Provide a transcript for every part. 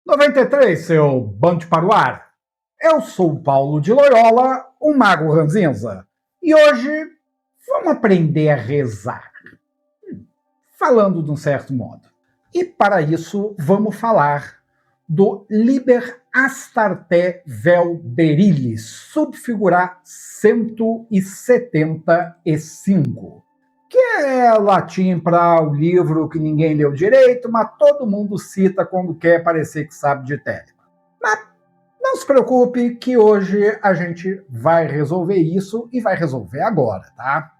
93, seu bando de paruar. Eu sou o Paulo de Loyola, o mago ranzinza, e hoje vamos aprender a rezar, falando de um certo modo. E para isso vamos falar do Liber Astarte Vel Berillis, subfigurar 175, que é latim para o livro que ninguém leu direito, mas todo mundo cita quando quer parecer que sabe de técnica. Mas não se preocupe que hoje a gente vai resolver isso e vai resolver agora, tá?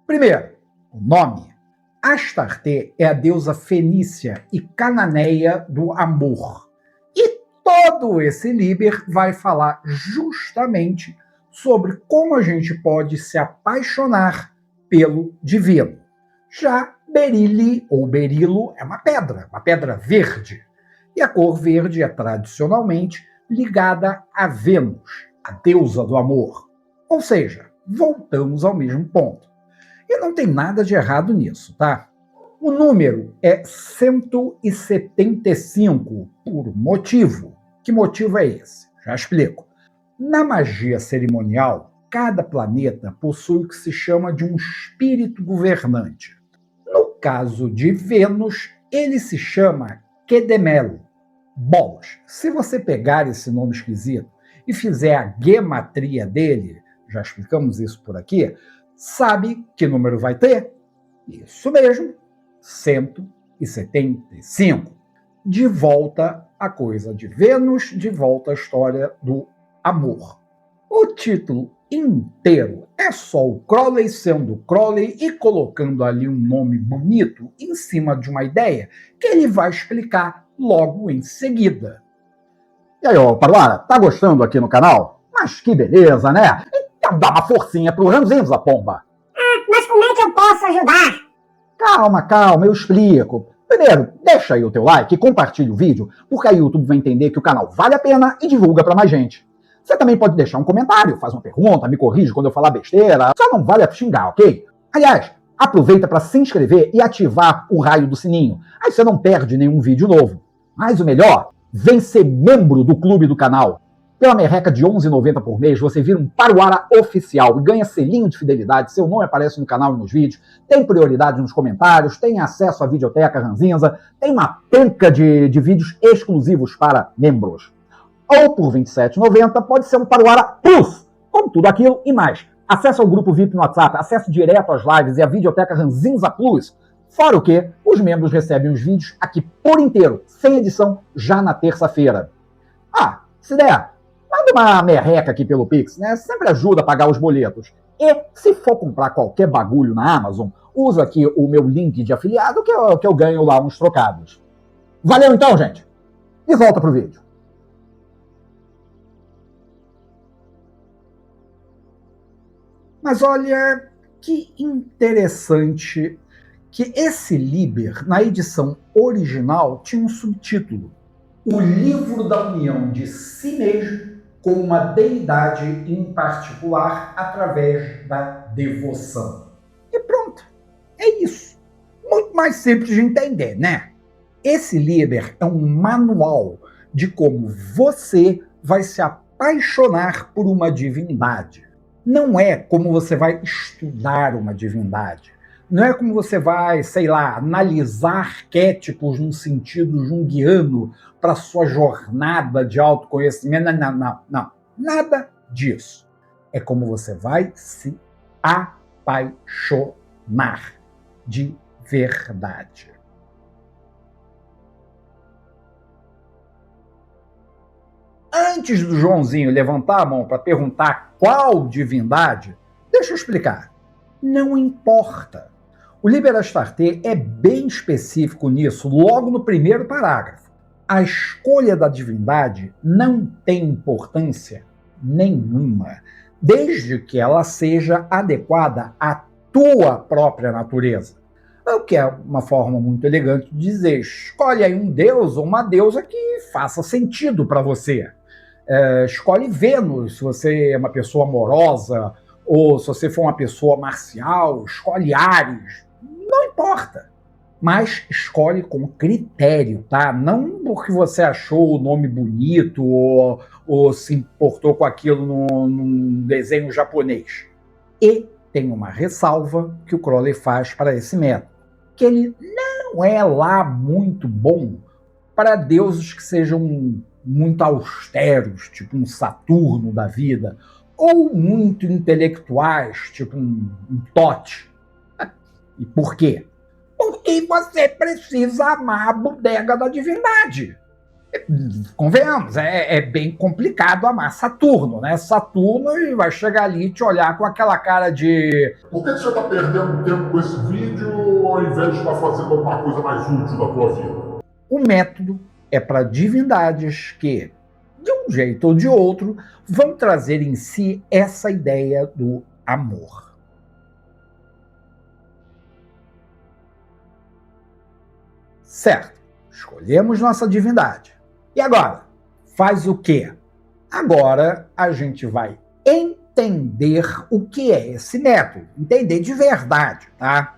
Primeiro, o nome. Astarte é a deusa fenícia e cananeia do amor. E todo esse Liber vai falar justamente sobre como a gente pode se apaixonar pelo divino. Já Berilli ou berilo é uma pedra verde. E a cor verde é tradicionalmente ligada a Vênus, a deusa do amor. Ou seja, voltamos ao mesmo ponto. E não tem nada de errado nisso, tá? O número é 175 por motivo. Que motivo é esse? Já explico. Na magia cerimonial, cada planeta possui o que se chama de um espírito governante. No caso de Vênus, ele se chama Quedemel. Bolas, se você pegar esse nome esquisito e fizer a gematria dele, já explicamos isso por aqui, sabe que número vai ter? Isso mesmo, 175. De volta à coisa de Vênus, de volta à história do amor. O título inteiro é só o Crowley sendo Crowley e colocando ali um nome bonito em cima de uma ideia que ele vai explicar logo em seguida. E aí, ô Paruara, tá gostando aqui no canal? Mas que beleza, né? Então dá uma forcinha pro ranzinza, pomba. Mas como é que eu posso ajudar? Calma, eu explico. Primeiro, deixa aí o teu like e compartilha o vídeo, porque aí o YouTube vai entender que o canal vale a pena e divulga pra mais gente. Você também pode deixar um comentário, faz uma pergunta, me corrige quando eu falar besteira, só não vale a xingar, ok? Aliás, aproveita para se inscrever e ativar o raio do sininho, aí você não perde nenhum vídeo novo. Mas o melhor, vem ser membro do clube do canal. Pela merreca de R$ 11,90 por mês, você vira um Paruara oficial e ganha selinho de fidelidade, seu nome aparece no canal e nos vídeos, tem prioridade nos comentários, tem acesso à videoteca ranzinza, tem uma penca de vídeos exclusivos para membros. Ou por R$ 27,90 pode ser um Paruara Plus, com tudo aquilo e mais. Acesso ao grupo VIP no WhatsApp, acesso direto às lives e à videoteca Ranzinza Plus. Fora o que, os membros recebem os vídeos aqui por inteiro, sem edição, já na terça-feira. Ah, se der, manda uma merreca aqui pelo Pix, né? Sempre ajuda a pagar os boletos. E se for comprar qualquer bagulho na Amazon, usa aqui o meu link de afiliado que eu ganho lá uns trocados. Valeu então, gente! E volta pro vídeo. Mas olha que interessante que esse Liber, na edição original, tinha um subtítulo: O Livro da União de Si Mesmo com uma deidade em particular através da devoção. E pronto, é isso. Muito mais simples de entender, né? Esse Liber é um manual de como você vai se apaixonar por uma divindade. Não é como você vai estudar uma divindade. Não é como você vai, sei lá, analisar arquétipos num sentido junguiano para sua jornada de autoconhecimento. Não. Nada disso. É como você vai se apaixonar de verdade. Antes do Joãozinho levantar a mão para perguntar qual divindade, deixa eu explicar. Não importa. O Liber Astarte é bem específico nisso, logo no primeiro parágrafo. A escolha da divindade não tem importância nenhuma. desde que ela seja adequada à tua própria natureza. O que é uma forma muito elegante de dizer, escolhe aí um deus ou uma deusa que faça sentido para você. Escolhe Vênus, se você é uma pessoa amorosa, ou se você for uma pessoa marcial, escolhe Áries, não importa. Mas escolhe com critério, tá? Não porque você achou o nome bonito ou se importou com aquilo num desenho japonês. E tem uma ressalva que o Crowley faz para esse método, que ele não é lá muito bom para deuses que sejam muito austeros, tipo um Saturno da vida, ou muito intelectuais, tipo um Tote. E por quê? Porque você precisa amar a bodega da divindade. Convenhamos, é bem complicado amar Saturno, né? Saturno vai chegar ali e te olhar com aquela cara de... Por que você está perdendo tempo com esse vídeo ao invés de estar fazendo alguma coisa mais útil da tua vida? O método é para divindades que, de um jeito ou de outro, vão trazer em si essa ideia do amor. Certo, escolhemos nossa divindade. E agora? Faz o quê? Agora a gente vai entender o que é esse método, entender de verdade, tá?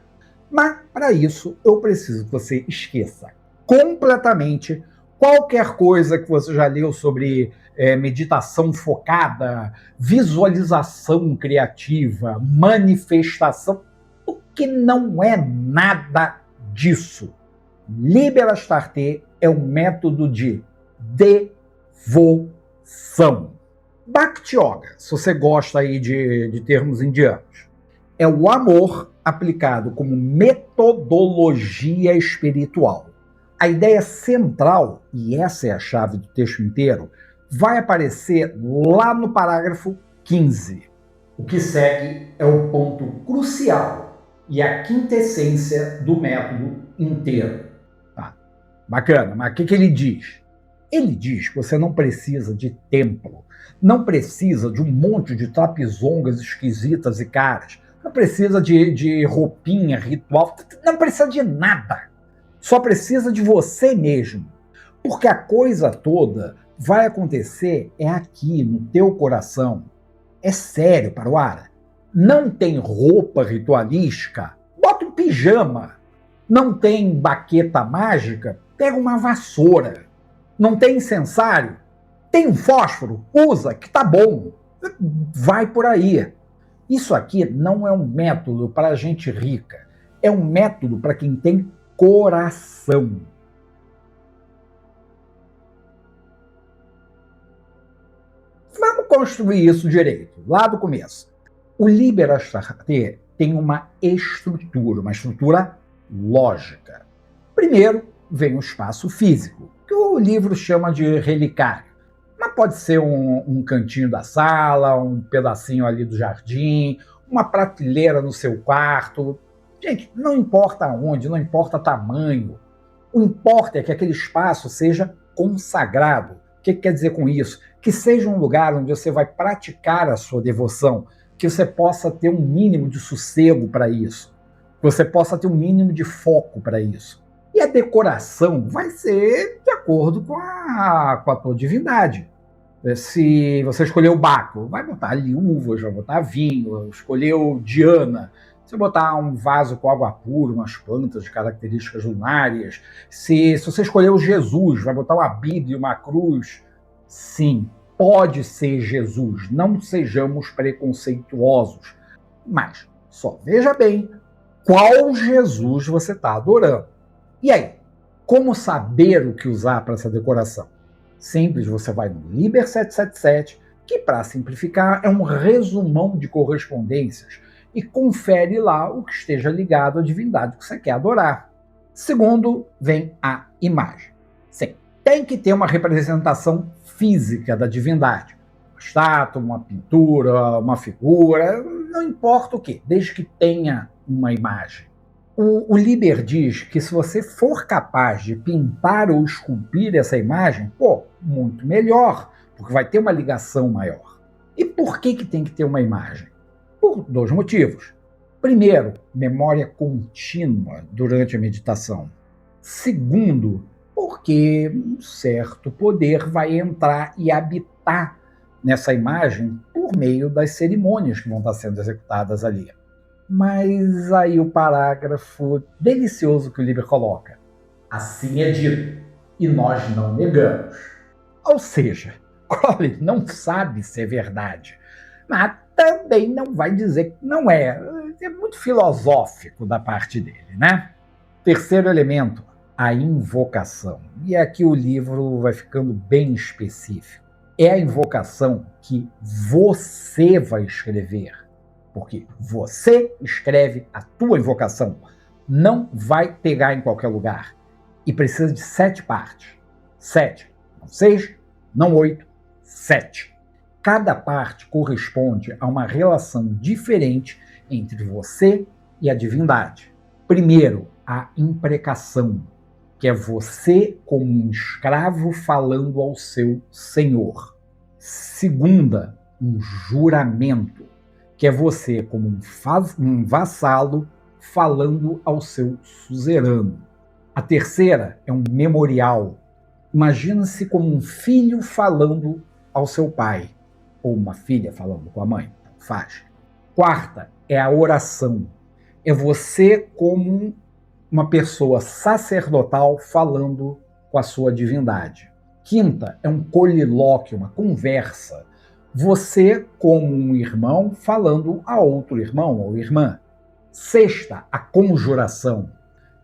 Mas para isso eu preciso que você esqueça completamente qualquer coisa que você já leu sobre meditação focada, visualização criativa, manifestação, porque não é nada disso. Liber Astarte é um método de devoção. Bhakti Yoga, se você gosta aí de termos indianos, é o amor aplicado como metodologia espiritual. A ideia central, e essa é a chave do texto inteiro, vai aparecer lá no parágrafo 15. O que segue é o ponto crucial e a quintessência do método inteiro. Bacana, mas o que ele diz? Ele diz que você não precisa de templo, não precisa de um monte de trapezongas esquisitas e caras, não precisa de roupinha, ritual, não precisa de nada. Só precisa de você mesmo. Porque a coisa toda vai acontecer aqui, no teu coração. É sério, Paruara. Não tem roupa ritualística? Bota um pijama. Não tem baqueta mágica? Pega uma vassoura. Não tem incensário? Tem um fósforo? Usa, que tá bom. Vai por aí. Isso aqui não é um método para gente rica. É um método para quem tem coração. Vamos construir isso direito, lá do começo. O Liber Astarte tem uma estrutura lógica. Primeiro, vem o espaço físico, que o livro chama de relicário. Mas pode ser um cantinho da sala, um pedacinho ali do jardim, uma prateleira no seu quarto. Gente, não importa onde, não importa tamanho. O importa é que aquele espaço seja consagrado. O que quer dizer com isso? Que seja um lugar onde você vai praticar a sua devoção, que você possa ter um mínimo de sossego para isso, que você possa ter um mínimo de foco para isso. E a decoração vai ser de acordo com a tua divindade. Se você escolheu o Baco, vai botar ali uvas, vai botar vinho. Escolheu Diana, você botar um vaso com água pura, umas plantas de características lunárias. Se você escolheu Jesus, vai botar uma Bíblia e uma cruz. Sim, pode ser Jesus, não sejamos preconceituosos. Mas só veja bem qual Jesus você está adorando. E aí, como saber o que usar para essa decoração? Simples, você vai no Liber 777, que para simplificar é um resumão de correspondências, e confere lá o que esteja ligado à divindade que você quer adorar. Segundo, vem a imagem. Sim, tem que ter uma representação física da divindade. Uma estátua, uma pintura, uma figura, não importa o que, desde que tenha uma imagem. O Liber diz que se você for capaz de pintar ou esculpir essa imagem, muito melhor, porque vai ter uma ligação maior. E por que tem que ter uma imagem? Por dois motivos. Primeiro, memória contínua durante a meditação. Segundo, porque um certo poder vai entrar e habitar nessa imagem por meio das cerimônias que vão estar sendo executadas ali. Mas aí o parágrafo delicioso que o Liber coloca. Assim é dito, e nós não negamos. Ou seja, Crowley não sabe se é verdade, mas também não vai dizer que não é. É muito filosófico da parte dele, né? Terceiro elemento, a invocação. E aqui o livro vai ficando bem específico. É a invocação que você vai escrever, porque você escreve a tua invocação. Não vai pegar em qualquer lugar. E precisa de 7 partes. 7, não 6, não 8, 7. Cada parte corresponde a uma relação diferente entre você e a divindade. Primeiro, a imprecação, que é você como um escravo falando ao seu senhor. Segunda, um juramento, que é você como um vassalo falando ao seu suzerano. A terceira é um memorial. Imagina-se como um filho falando ao seu pai, ou uma filha falando com a mãe. Faz. Quarta é a oração. É você como uma pessoa sacerdotal falando com a sua divindade. Quinta é um colilóquio, uma conversa. Você como um irmão falando a outro irmão ou irmã. Sexta, a conjuração.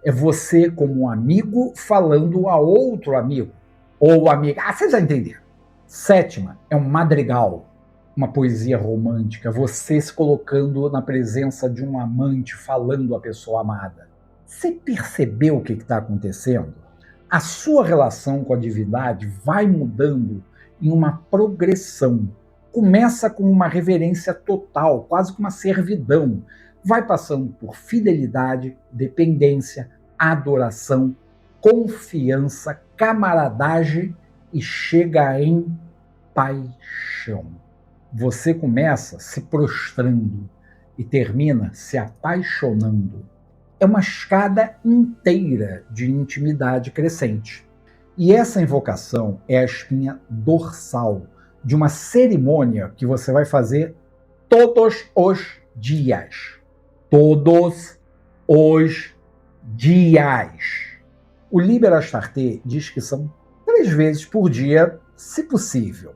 É você como um amigo falando a outro amigo. Ou amiga. Vocês já entenderam. Sétima, é um madrigal. Uma poesia romântica. Você se colocando na presença de um amante falando à pessoa amada. Você percebeu o que está acontecendo? A sua relação com a divindade vai mudando em uma progressão. Começa com uma reverência total, quase que uma servidão. Vai passando por fidelidade, dependência, adoração, confiança, camaradagem e chega em paixão. Você começa se prostrando e termina se apaixonando. É uma escada inteira de intimidade crescente. E essa invocação é a espinha dorsal de uma cerimônia que você vai fazer todos os dias. Todos os dias. O Liber Astarté diz que são 3 vezes por dia, se possível.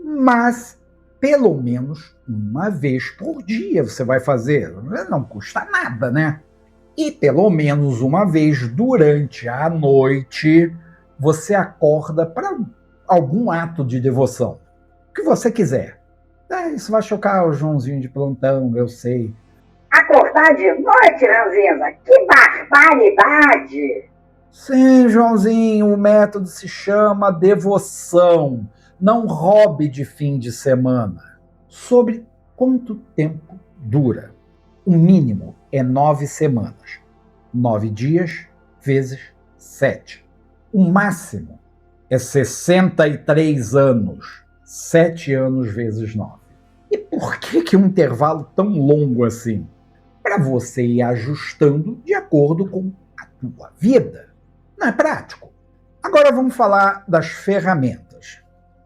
Mas, pelo menos, uma vez por dia você vai fazer. Não custa nada, né? E pelo menos uma vez durante a noite você acorda para algum ato de devoção. O que você quiser. Isso vai chocar o Joãozinho de plantão, eu sei. Acordar de noite, Ranzinza? Que barbaridade! Sim, Joãozinho, o método se chama devoção. Não hobby de fim de semana. Sobre quanto tempo dura? O mínimo é 9 semanas. 9 dias vezes 7. O máximo é 63 anos. 7 anos vezes 9. E por que um intervalo tão longo assim? Para você ir ajustando de acordo com a tua vida. Não é prático? Agora vamos falar das ferramentas.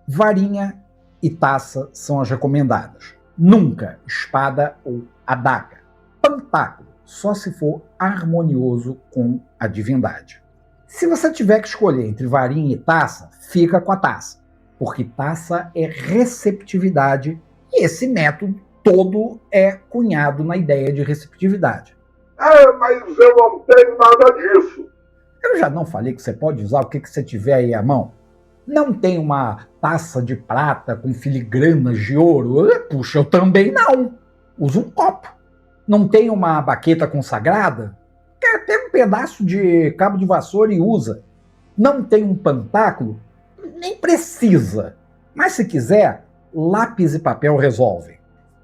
Varinha e taça são as recomendadas. Nunca espada ou adaga. Pantáculo, só se for harmonioso com a divindade. Se você tiver que escolher entre varinha e taça, fica com a taça, porque taça é receptividade e esse método todo é cunhado na ideia de receptividade. Mas eu não tenho nada disso. Eu já não falei que você pode usar o que você tiver aí à mão? Não tem uma taça de prata com filigranas de ouro? Puxa, eu também não. Uso um copo. Não tem uma baqueta consagrada? Pega um pedaço de cabo de vassoura e usa. Não tem um pantáculo? Nem precisa. Mas se quiser, lápis e papel resolvem.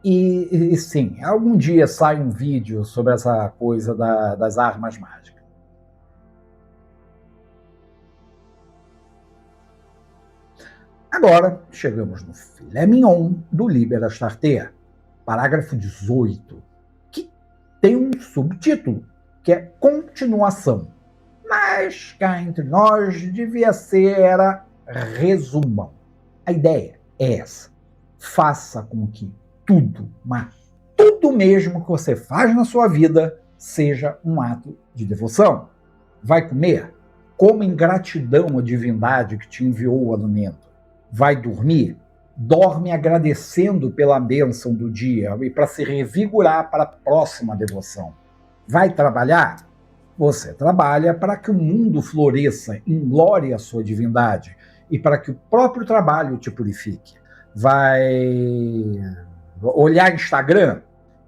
E sim, algum dia sai um vídeo sobre essa coisa das armas mágicas. Agora, chegamos no filé mignon do Liber Astarté, parágrafo 18, que tem um subtítulo, que é continuação. Mas, cá entre nós, devia ser resumão. A ideia é essa. Faça com que tudo, mas tudo mesmo que você faz na sua vida, seja um ato de devoção. Vai comer? Coma em gratidão à divindade que te enviou o alimento. Vai dormir? Dorme agradecendo pela bênção do dia e para se revigorar para a próxima devoção. Vai trabalhar? Você trabalha para que o mundo floresça em glória à sua divindade e para que o próprio trabalho te purifique. Vai olhar Instagram?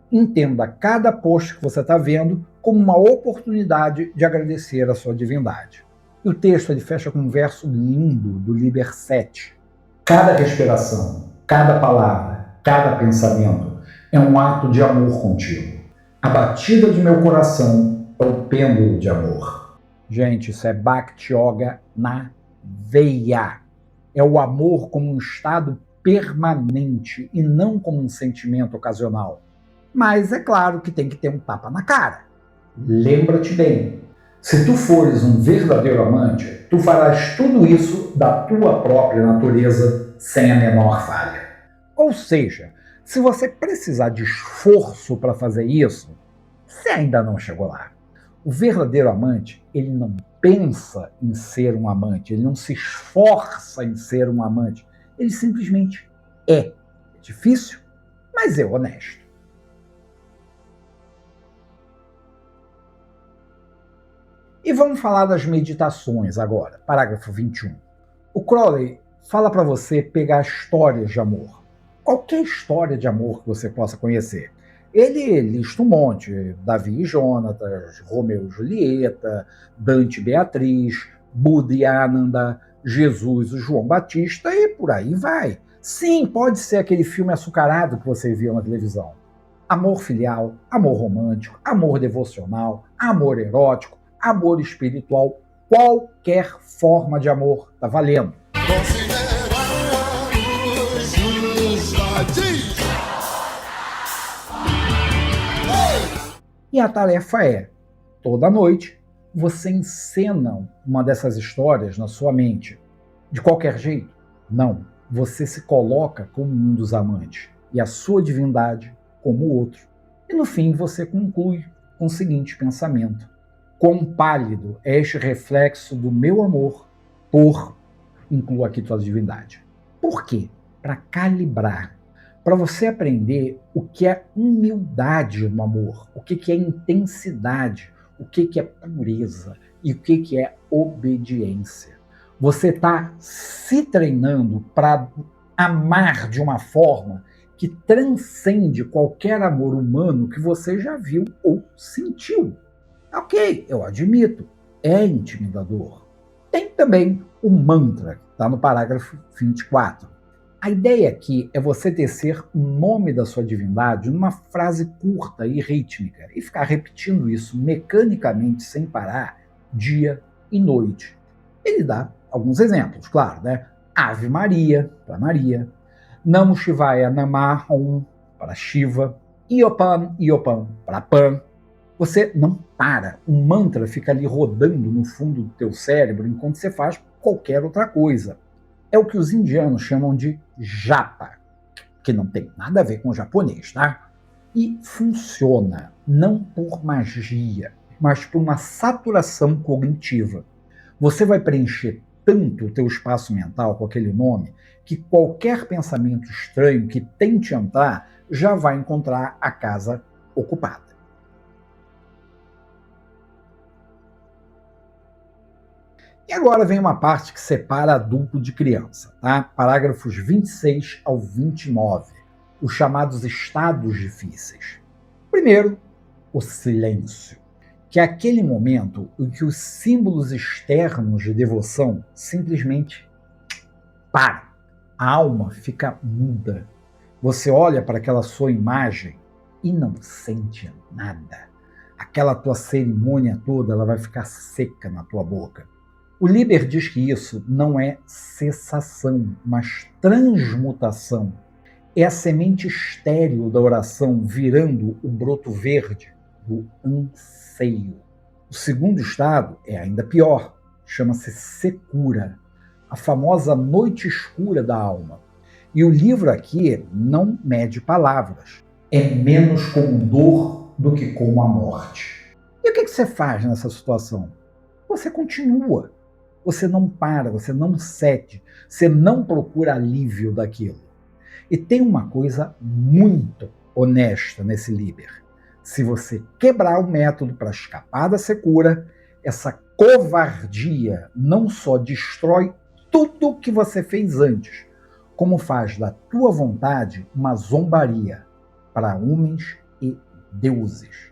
Entenda cada post que você está vendo como uma oportunidade de agradecer a sua divindade. E o texto ele fecha com um verso lindo do Liber 7. Cada respiração, cada palavra, cada pensamento é um ato de amor contigo. A batida de meu coração é o pêndulo de amor. Gente, isso é Bhakti Yoga na veia. É o amor como um estado permanente e não como um sentimento ocasional. Mas é claro que tem que ter um tapa na cara. Lembra-te bem, se tu fores um verdadeiro amante, tu farás tudo isso da tua própria natureza sem a menor falha. Ou seja, se você precisar de esforço para fazer isso, você ainda não chegou lá. O verdadeiro amante, ele não pensa em ser um amante, ele não se esforça em ser um amante, ele simplesmente é. É difícil, mas é honesto. E vamos falar das meditações agora, parágrafo 21. O Crowley fala para você pegar histórias de amor. Qualquer história de amor que você possa conhecer. Ele lista um monte, Davi e Jonatas, Romeu e Julieta, Dante e Beatriz, Buda e Ananda, Jesus e João Batista e por aí vai. Sim, pode ser aquele filme açucarado que você viu na televisão. Amor filial, amor romântico, amor devocional, amor erótico, amor espiritual, qualquer forma de amor tá valendo. E a tarefa é, toda noite, você encena uma dessas histórias na sua mente. De qualquer jeito? Não. Você se coloca como um dos amantes e a sua divindade como o outro. E no fim você conclui com o seguinte pensamento: quão pálido é este reflexo do meu amor por, incluo aqui tua divindade. Por quê? Para calibrar, para você aprender o que é humildade no amor, o que é intensidade, o que é pureza e o que é obediência. Você está se treinando para amar de uma forma que transcende qualquer amor humano que você já viu ou sentiu. Ok, eu admito, é intimidador. Tem também o mantra, que está no parágrafo 24. A ideia aqui é você tecer o nome da sua divindade numa frase curta e rítmica e ficar repetindo isso mecanicamente sem parar, dia e noite. Ele dá alguns exemplos, claro, né? Ave Maria, para Maria, Namo Shivaya Namah Om, para Shiva, Iopan, Iopan, para Pan. Você não para, o mantra fica ali rodando no fundo do teu cérebro enquanto você faz qualquer outra coisa. É o que os indianos chamam de japa, que não tem nada a ver com o japonês, tá? E funciona não por magia, mas por uma saturação cognitiva. Você vai preencher tanto o teu espaço mental com aquele nome que qualquer pensamento estranho que tente entrar já vai encontrar a casa ocupada. E agora vem uma parte que separa adulto de criança, tá? Parágrafos 26 ao 29, os chamados estados difíceis. Primeiro, o silêncio, que é aquele momento em que os símbolos externos de devoção simplesmente param. A alma fica muda. Você olha para aquela sua imagem e não sente nada. Aquela tua cerimônia toda ela vai ficar seca na tua boca. O Liber diz que isso não é cessação, mas transmutação. É a semente estéril da oração virando o broto verde do anseio. O segundo estado é ainda pior, chama-se secura, a famosa noite escura da alma. E o livro aqui não mede palavras, é menos como dor do que como a morte. E o que você faz nessa situação? Você continua, você não para, você não cede, você não procura alívio daquilo. E tem uma coisa muito honesta nesse Liber. Se você quebrar o método para escapar da secura, essa covardia não só destrói tudo o que você fez antes, como faz da tua vontade uma zombaria para homens e deuses.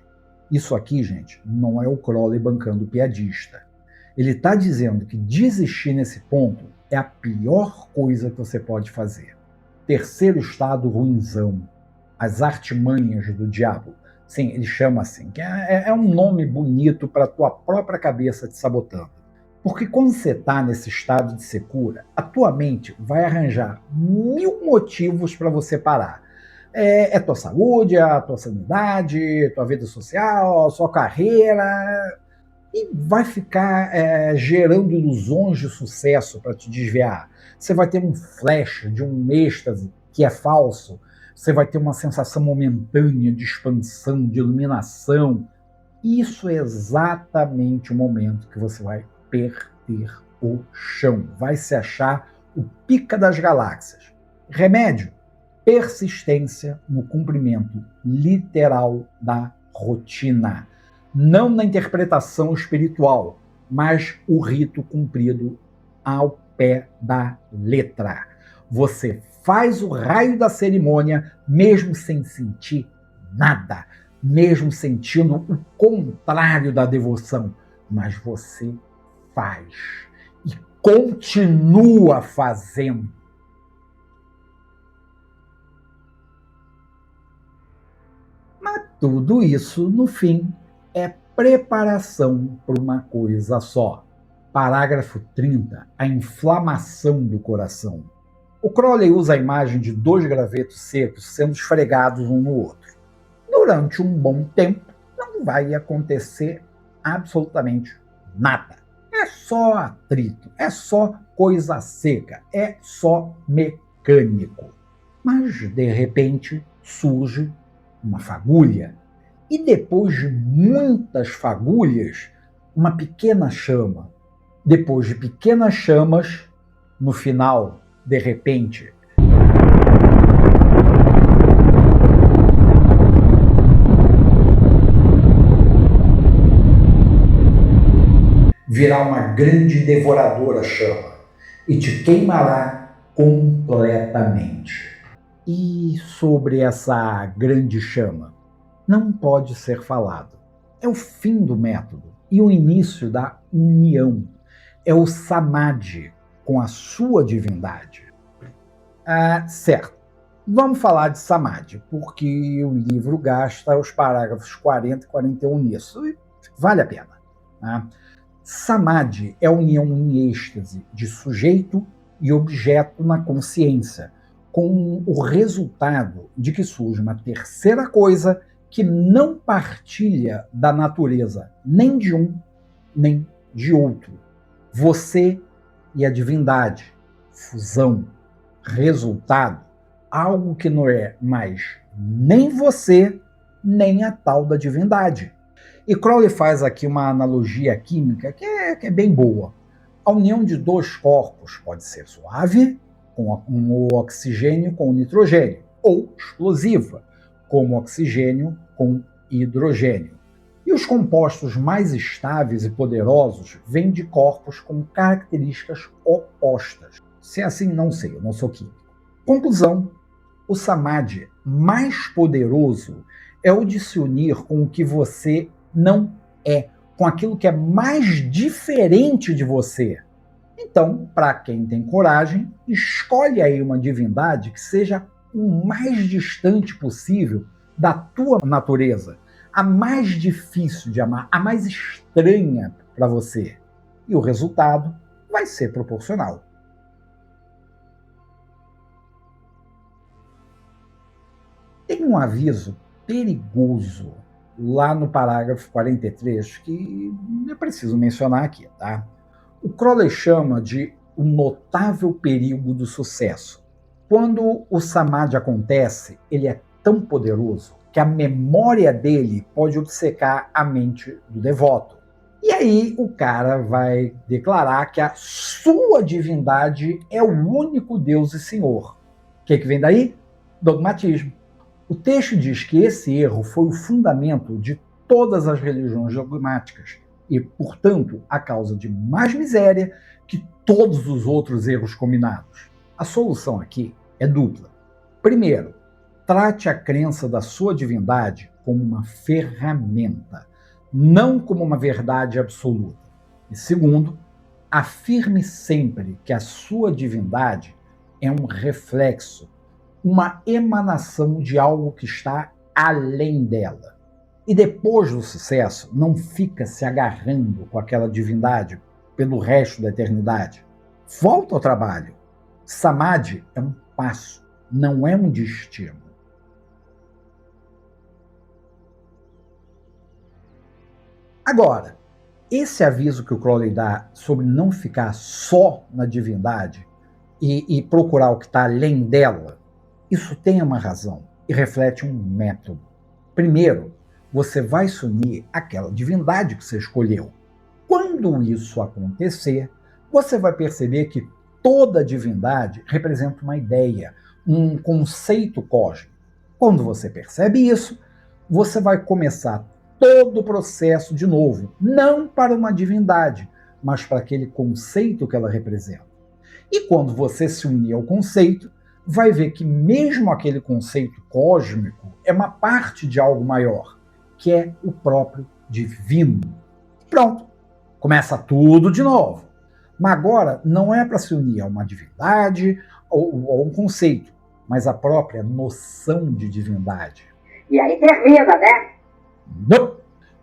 Isso aqui, gente, não é o Crowley bancando piadista. Ele está dizendo que desistir nesse ponto é a pior coisa que você pode fazer. Terceiro estado ruinzão, as artimanhas do diabo. Sim, ele chama assim, que é um nome bonito para a tua própria cabeça te sabotando. Porque quando você está nesse estado de secura, a tua mente vai arranjar 1000 motivos para você parar. É tua saúde, a tua sanidade, tua vida social, a sua carreira, e vai ficar gerando ilusões de sucesso para te desviar. Você vai ter um flash de um êxtase que é falso, você vai ter uma sensação momentânea de expansão, de iluminação. Isso é exatamente o momento que você vai perder o chão, vai se achar o pica das galáxias. Remédio: persistência no cumprimento literal da rotina. Não na interpretação espiritual, mas o rito cumprido ao pé da letra. Você faz o raio da cerimônia mesmo sem sentir nada, mesmo sentindo o contrário da devoção, mas você faz e continua fazendo. Mas tudo isso, no fim, é preparação para uma coisa só. Parágrafo 30, a inflamação do coração. O Crowley usa a imagem de 2 gravetos secos sendo esfregados um no outro. Durante um bom tempo, não vai acontecer absolutamente nada. É só atrito, é só coisa seca, é só mecânico. Mas, de repente, surge uma fagulha. E depois de muitas fagulhas, uma pequena chama. Depois de pequenas chamas, no final, de repente, virá uma grande devoradora chama e te queimará completamente. E sobre essa grande chama, não pode ser falado. É o fim do método e o início da união. É o samadhi com a sua divindade. Certo, vamos falar de samadhi, porque o livro gasta os parágrafos 40 e 41 nisso, e vale a pena. Né? Samadhi é a união em êxtase de sujeito e objeto na consciência, com o resultado de que surge uma terceira coisa que não partilha da natureza nem de um nem de outro. Você e a divindade, fusão, resultado, algo que não é mais nem você, nem a tal da divindade. E Crowley faz aqui uma analogia química que é bem boa. A união de 2 corpos pode ser suave, com o oxigênio com o nitrogênio, ou explosiva, como oxigênio com hidrogênio. E os compostos mais estáveis e poderosos vêm de corpos com características opostas. Se é assim, não sei, eu não sou químico. Conclusão: o samadhi mais poderoso é o de se unir com o que você não é, com aquilo que é mais diferente de você. Então, para quem tem coragem, escolhe aí uma divindade que seja o mais distante possível da tua natureza, a mais difícil de amar, a mais estranha para você. E o resultado vai ser proporcional. Tem um aviso perigoso lá no parágrafo 43 que eu preciso mencionar aqui, tá? O Crowley chama de o notável perigo do sucesso. Quando o samadhi acontece, ele é tão poderoso que a memória dele pode obcecar a mente do devoto. E aí o cara vai declarar que a sua divindade é o único Deus e Senhor. O que vem daí? Dogmatismo. O texto diz que esse erro foi o fundamento de todas as religiões dogmáticas e, portanto, a causa de mais miséria que todos os outros erros combinados. A solução aqui é dupla. Primeiro, trate a crença da sua divindade como uma ferramenta, não como uma verdade absoluta. E segundo, afirme sempre que a sua divindade é um reflexo, uma emanação de algo que está além dela. E depois do sucesso, não fica se agarrando com aquela divindade pelo resto da eternidade. Volta ao trabalho. Samadhi é um passo, não é um destino. Agora, esse aviso que o Crowley dá sobre não ficar só na divindade e procurar o que está além dela, isso tem uma razão e reflete um método. Primeiro, você vai se unir àquela divindade que você escolheu. Quando isso acontecer, você vai perceber que toda divindade representa uma ideia, um conceito cósmico. Quando você percebe isso, você vai começar todo o processo de novo, não para uma divindade, mas para aquele conceito que ela representa. E quando você se unir ao conceito, vai ver que mesmo aquele conceito cósmico é uma parte de algo maior, que é o próprio divino. Pronto, começa tudo de novo. Mas agora não é para se unir a uma divindade ou a um conceito, mas a própria noção de divindade. E aí termina, né? Não,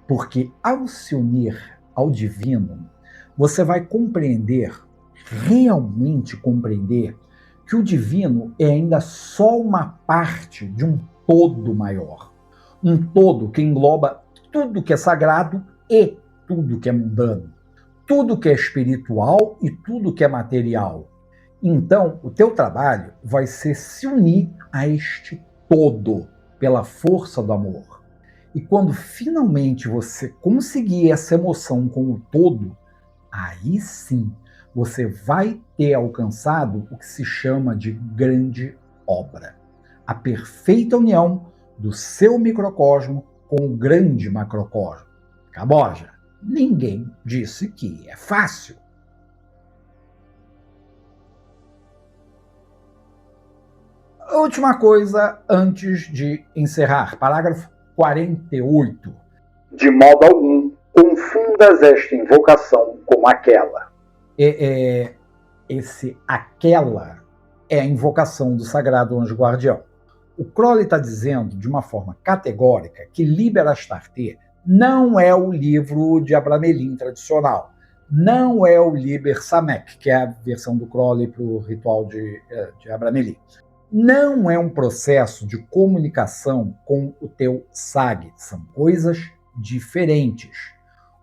porque ao se unir ao divino, você vai compreender, realmente compreender, que o divino é ainda só uma parte de um todo maior. Um todo que engloba tudo que é sagrado e tudo que é mundano. Tudo que é espiritual e tudo que é material. Então, o teu trabalho vai ser se unir a este todo pela força do amor. E quando finalmente você conseguir essa emoção com o todo, aí sim você vai ter alcançado o que se chama de grande obra. A perfeita união do seu microcosmo com o grande macrocosmo. Caboja, ninguém disse que é fácil. Última coisa antes de encerrar, parágrafo 48. De modo algum, confundas esta invocação com aquela. Esse aquela é a invocação do Sagrado Anjo Guardião. O Crowley está dizendo de uma forma categórica que Liber Astarte não é o livro de Abramelin tradicional, não é o Liber Samek, que é a versão do Crowley para o ritual de Abramelin. Não é um processo de comunicação com o teu SAG, são coisas diferentes.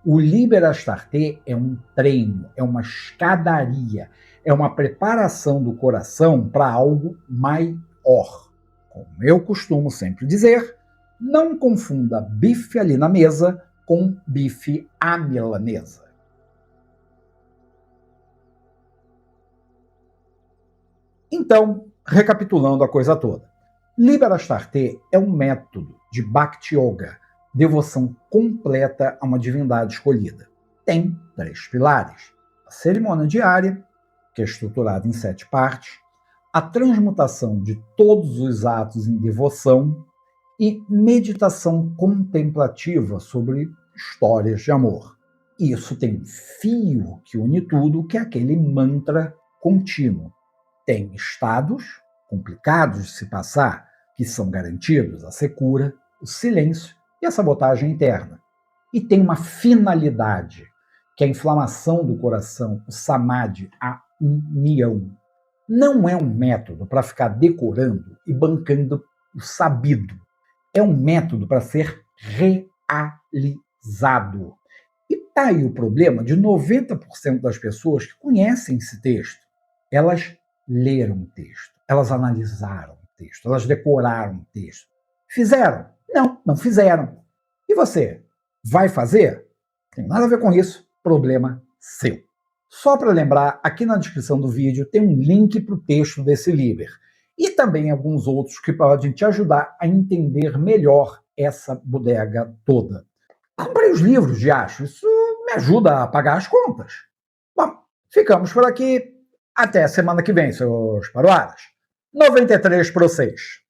O Liber Astarte é um treino, é uma escadaria, é uma preparação do coração para algo maior. Como eu costumo sempre dizer, não confunda bife ali na mesa com bife à milanesa. Então, recapitulando a coisa toda, Liber Astarte é um método de Bhakti Yoga, devoção completa a uma divindade escolhida. Tem 3 pilares: a cerimônia diária, que é estruturada em 7 partes, a transmutação de todos os atos em devoção e meditação contemplativa sobre histórias de amor. Isso tem um fio que une tudo, que é aquele mantra contínuo. Tem estados complicados de se passar, que são garantidos a secura, o silêncio e a sabotagem interna. E tem uma finalidade, que a inflamação do coração, o samadhi, a união, não é um método para ficar decorando e bancando o sabido. É um método para ser realizado. E tá aí o problema de 90% das pessoas que conhecem esse texto. Elas leram o texto, elas analisaram o texto, elas decoraram o texto. Fizeram? Não, não fizeram. E você? Vai fazer? Não tem nada a ver com isso. Problema seu. Só para lembrar, aqui na descrição do vídeo tem um link para o texto desse Liber. E também alguns outros que podem te ajudar a entender melhor essa bodega toda. Comprei os livros de acho, isso me ajuda a pagar as contas. Bom, ficamos por aqui. Até semana que vem, seus paruaras. 93 para vocês.